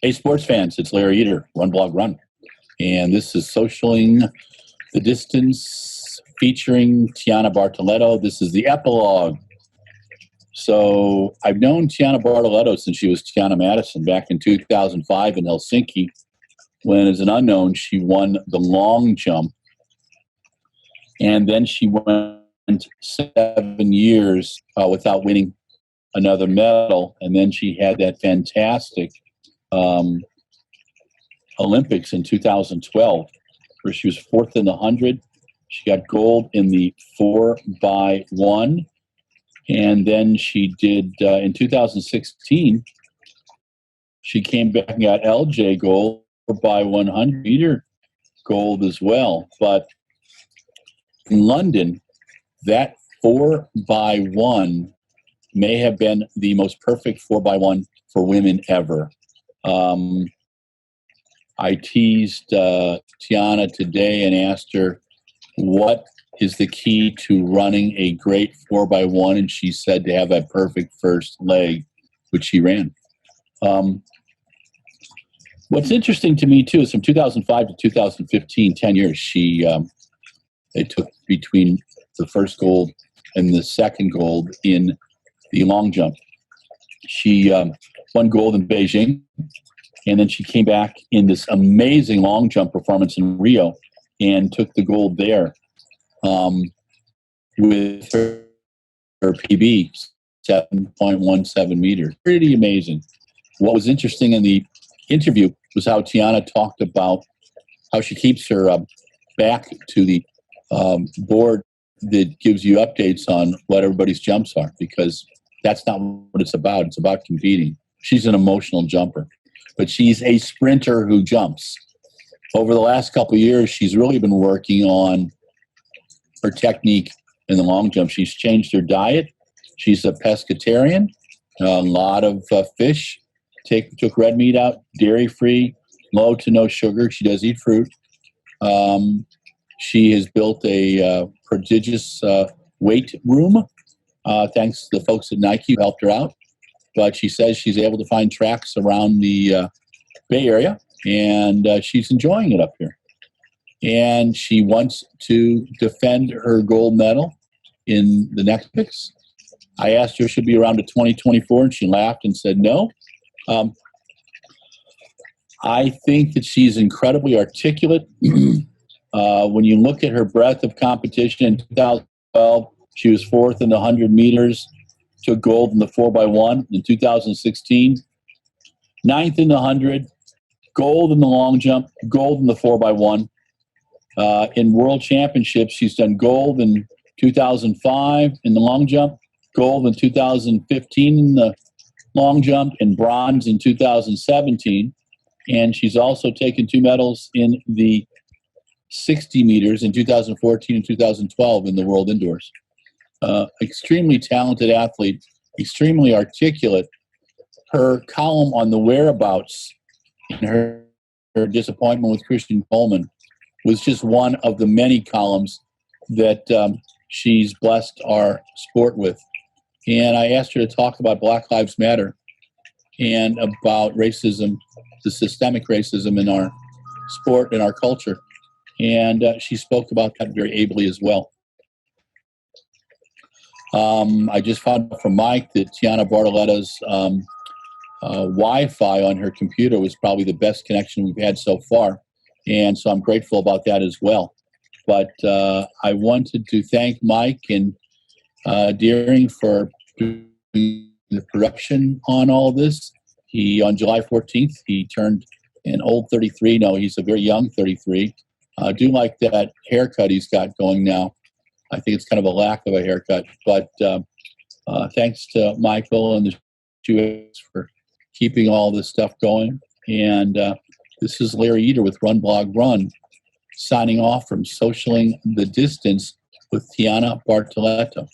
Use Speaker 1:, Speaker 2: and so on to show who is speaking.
Speaker 1: Hey, sports fans, it's Larry Eder, RunBlogRun. And this is Socialing the Distance featuring Tianna Bartoletta. This is the Epilogue. So I've known Tianna Bartoletta since she was Tianna Madison back in 2005 in Helsinki, when as an unknown, she won the long jump. And then she went 7 years without winning another medal. And then she had that fantastic Olympics in 2012, where she was fourth in the 100. She got gold in the 4x1. And then she did, in 2016, she came back and got LJ gold, 4x100 meter gold as well. But in London, that 4x1 may have been the most perfect 4x1 for women ever. I teased Tianna today and asked her what is the key to running a great 4x1, and she said to have that perfect first leg, which she ran. What's interesting to me too is from 2005 to 2015, 10 years, it took between the first gold and the second gold in the long jump. She won gold in Beijing, and then she came back in this amazing long jump performance in Rio and took the gold there with her PB, 7.17 meters. Pretty amazing. What was interesting in the interview was how Tianna talked about how she keeps her back to the board that gives you updates on what everybody's jumps are, because that's not what it's about. It's about competing. She's an emotional jumper, but she's a sprinter who jumps. Over the last couple of years, she's really been working on her technique in the long jump. She's changed her diet. She's a pescatarian, a lot of fish. Took red meat out, dairy-free, low to no sugar. She does eat fruit. She has built a prodigious weight room, thanks to the folks at Nike who helped her out. But she says she's able to find tracks around the Bay Area, and she's enjoying it up here. And she wants to defend her gold medal in the next Olympics. I asked her if she'll be around to 2024, and she laughed and said no. I think that she's incredibly articulate. When you look at her breadth of competition in 2012, she was fourth in the 100 meters, took gold in the 4x1 in 2016, ninth in the 100, gold in the long jump, gold in the 4x1. In world championships, she's done gold in 2005 in the long jump, gold in 2015 in the long jump, and bronze in 2017. And she's also taken 2 medals in the 60 meters in 2014 and 2012 in the world indoors. Extremely talented athlete, extremely articulate. Her column on the whereabouts and her disappointment with Christian Coleman was just one of the many columns that she's blessed our sport with. And I asked her to talk about Black Lives Matter and about racism, the systemic racism in our sport and our culture. And she spoke about that very ably as well. I just found out from Mike that Tianna Bartoletta's Wi-Fi on her computer was probably the best connection we've had so far. And so I'm grateful about that as well. But I wanted to thank Mike and Deering for doing the production on all this. On July 14th, he turned an old 33. No, he's a very young 33. I do like that haircut he's got going now. I think it's kind of a lack of a haircut. But thanks to Michael and the Jews for keeping all this stuff going. And this is Larry Eder with RunBlogRun, signing off from Socialing the Distance with Tianna Bartoletta.